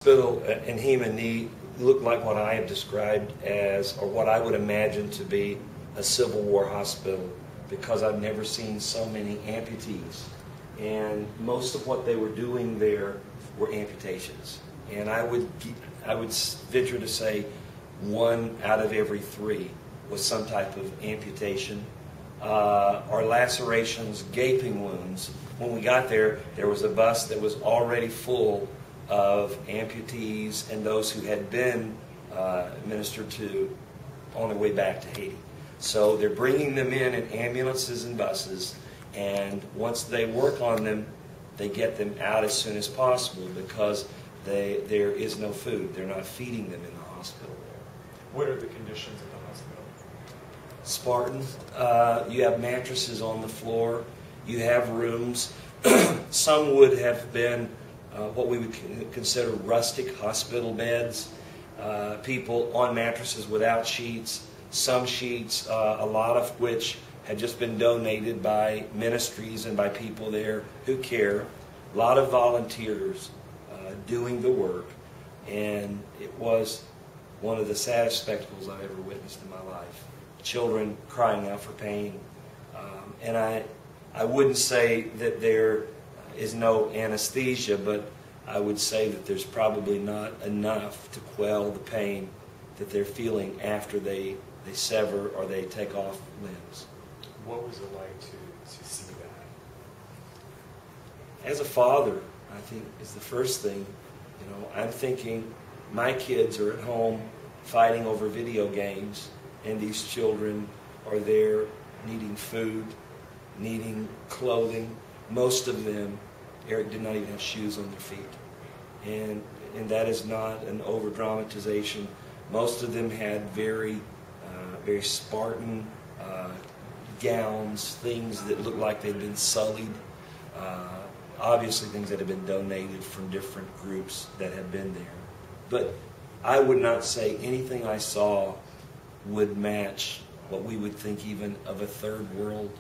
Hospital in Haiti looked like what I have described as, or what I would imagine to be, a Civil War hospital, because I've never seen so many amputees. And most of what they were doing there were amputations. And I would venture to say 1 out of every 3 was some type of amputation, or lacerations, gaping wounds. When we got there, there was a bus that was already full of amputees and those who had been ministered to on their way back to Haiti. So they're bringing them in ambulances and buses, and once they work on them, they get them out as soon as possible because there is no food. They're not feeding them in the hospital there. What are the conditions of the hospital? Spartan. You have mattresses on the floor. You have rooms. Some would have been what we would consider rustic hospital beds. People on mattresses without sheets. Some sheets, a lot of which had just been donated by ministries and by people there who care. A lot of volunteers doing the work, and it was one of the saddest spectacles I've ever witnessed in my life. Children crying out for pain. And I wouldn't say that there is no anesthesia, but I would say that there's probably not enough to quell the pain that they're feeling after they sever or they take off limbs. What was it like to see that? As a father, I think is the first thing. I'm thinking my kids are at home fighting over video games, and these children are there needing food, needing clothing. Most of them, Eric, did not even have shoes on their feet. And that is not an over-dramatization. Most of them had very Spartan gowns, things that looked like they'd been sullied. Obviously things that had been donated from different groups that had been there. But I would not say anything I saw would match what we would think even of a third world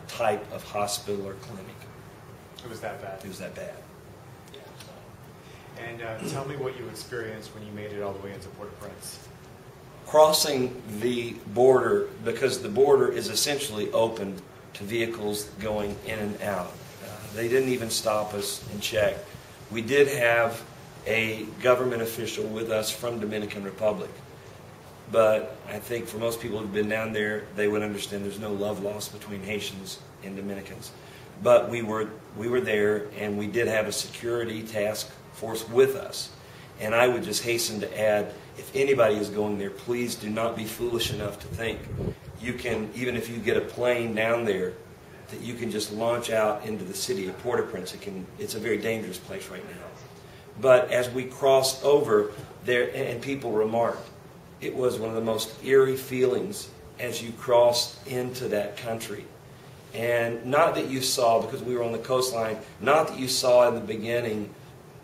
type of hospital or clinic. It was that bad? It was that bad. And tell me what you experienced when you made it all the way into Port-au-Prince. Crossing the border, because the border is essentially open to vehicles going in and out. They didn't even stop us and check. We did have a government official with us from Dominican Republic, but I think for most people who've been down there, they would understand there's no love lost between Haitians and Dominicans. But we were there, and we did have a security task force with us. And I would just hasten to add, if anybody is going there, please do not be foolish enough to think you can, even if you get a plane down there, that you can just launch out into the city of Port-au-Prince. It's a very dangerous place right now. But as we crossed over there, and people remarked, it was one of the most eerie feelings as you crossed into that country. And not that you saw, because we were on the coastline, not that you saw in the beginning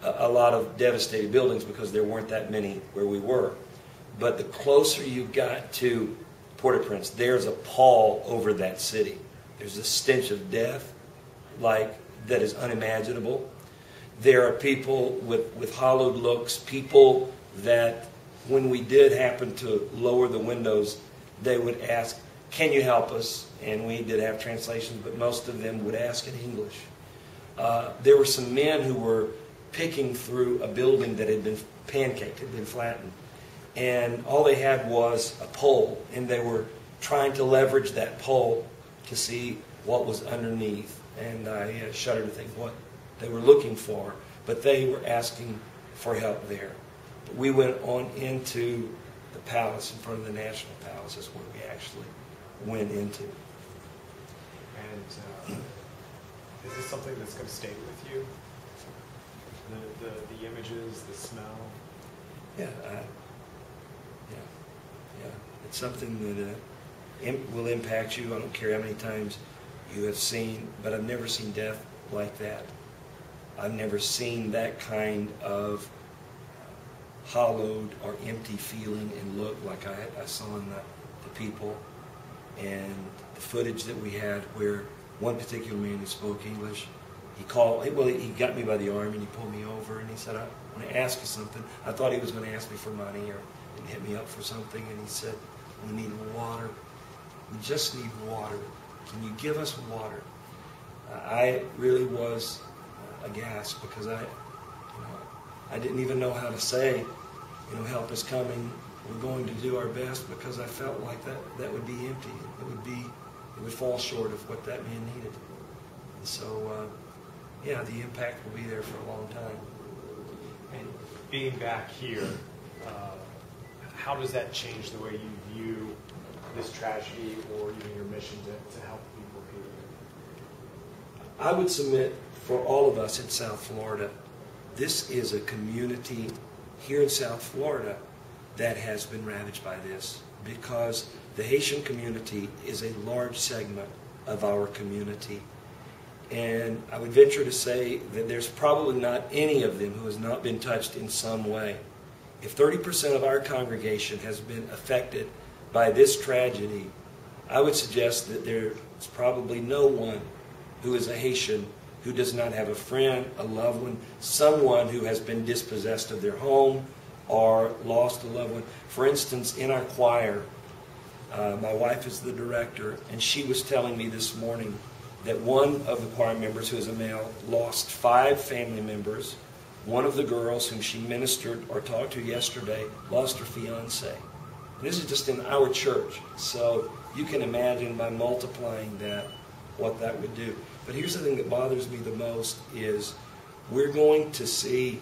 a lot of devastated buildings, because there weren't that many where we were. But the closer you got to Port-au-Prince, there's a pall over that city. There's a stench of death that is unimaginable. There are people with hollowed looks, people that when we did happen to lower the windows, they would ask, "Can you help us?" And we did have translations, but most of them would ask in English. There were some men who were picking through a building that had been pancaked, had been flattened. And all they had was a pole, and they were trying to leverage that pole to see what was underneath. And I shudder to think what they were looking for, but they were asking for help there. But we went on into the palace, in front of the National Palace, is where we actually went into. And is this something that's going to stay with you? The images, the smell? Yeah, it's something that will impact you. I don't care how many times you have seen, but I've never seen death like that. I've never seen that kind of hollowed or empty feeling and look like I saw in the people. And the footage that we had where one particular man who spoke English he called, well, he got me by the arm and he pulled me over and he said, I want to ask you something. I thought he was going to ask me for money or hit me up for something, and he said, we need water. We just need water. Can you give us water? I really was aghast because I didn't even know how to say, help is coming. We're going to do our best, because I felt like that would be empty. It would fall short of what that man needed. And so, yeah, the impact will be there for a long time. And being back here, how does that change the way you view this tragedy or even your mission to help people here? I would submit for all of us in South Florida, this is a community here in South Florida that has been ravaged by this, because the Haitian community is a large segment of our community. And I would venture to say that there's probably not any of them who has not been touched in some way. If 30% of our congregation has been affected by this tragedy, I would suggest that there's probably no one who is a Haitian who does not have a friend, a loved one, someone who has been dispossessed of their home or lost a loved one. For instance, in our choir, my wife is the director, and she was telling me this morning that one of the choir members, who is a male, lost 5 family members. One of the girls whom she ministered or talked to yesterday lost her fiancé. And this is just in our church. So you can imagine, by multiplying that, what that would do. But here's the thing that bothers me the most is we're going to see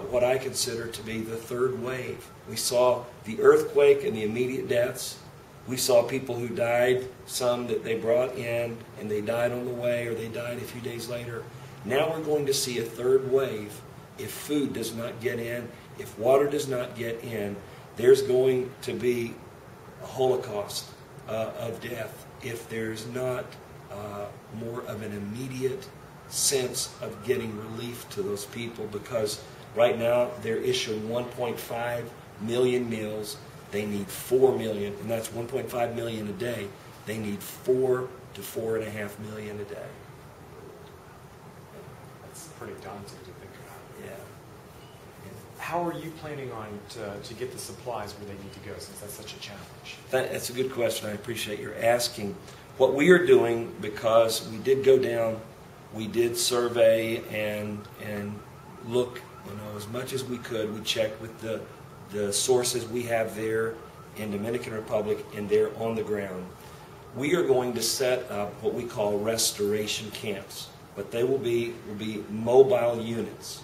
what I consider to be the third wave. We saw the earthquake and the immediate deaths. We saw people who died, some that they brought in and they died on the way, or they died a few days later. Now we're going to see a third wave. If food does not get in, if water does not get in, there's going to be a holocaust of death if there's not more of an immediate sense of getting relief to those people, because right now they're issuing 1.5 million meals. They need 4 million, and that's 1.5 million a day. They need 4 to 4.5 million a day. That's pretty daunting to think about. Yeah. How are you planning on to get the supplies where they need to go, since that's such a challenge? That's a good question. I appreciate your asking. What we are doing, because we did go down, we did survey and look, as much as we could. We checked with the sources we have there in Dominican Republic and there on the ground. We are going to set up what we call restoration camps, but they will be mobile units,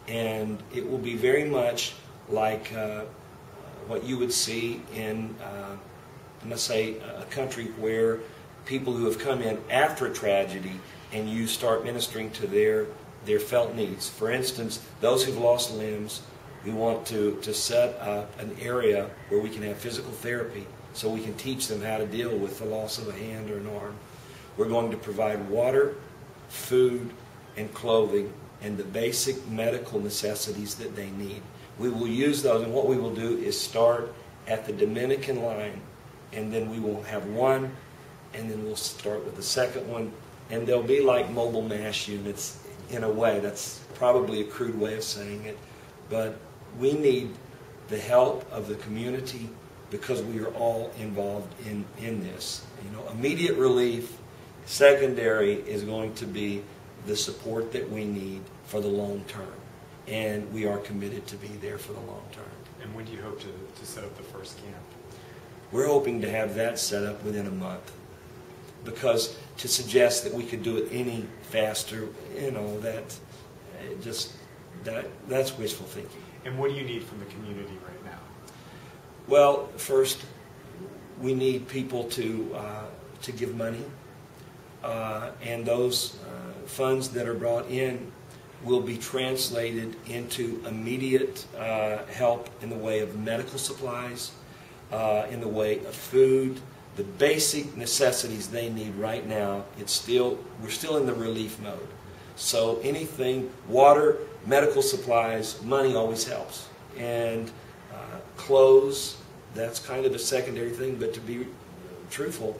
and it will be very much like what you would see in, let's say, a country where people who have come in after a tragedy and you start ministering to their felt needs. For instance, those who've lost limbs, we want to set up an area where we can have physical therapy so we can teach them how to deal with the loss of a hand or an arm. We're going to provide water, food, and clothing, and the basic medical necessities that they need. We will use those, and what we will do is start at the Dominican line, and then we will have one, and then we'll start with the second one, and they'll be like mobile MASH units in a way. That's probably a crude way of saying it, but we need the help of the community because we are all involved in this. Immediate relief, secondary, is going to be the support that we need for the long term, and we are committed to be there for the long term. And when do you hope to set up the first camp? We're hoping to have that set up within a month, because to suggest that we could do it any faster, that's wishful thinking. And what do you need from the community right now? Well, first, we need people to give money, and those funds that are brought in will be translated into immediate help in the way of medical supplies, in the way of food, the basic necessities they need right now. We're still in the relief mode. So anything, water, medical supplies, money always helps. And clothes, that's kind of a secondary thing, but to be truthful,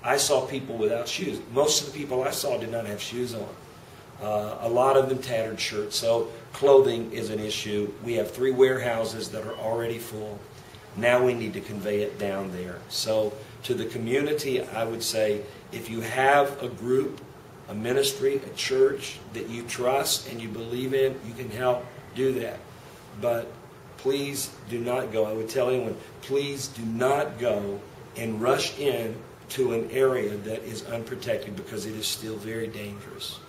I saw people without shoes. Most of the people I saw did not have shoes on. A lot of them tattered shirts. So clothing is an issue. We have 3 warehouses that are already full. Now we need to convey it down there. So to the community, I would say, if you have a group, a ministry, a church that you trust and you believe in, you can help do that. But please do not go. I would tell anyone, please do not go and rush in to an area that is unprotected, because it is still very dangerous.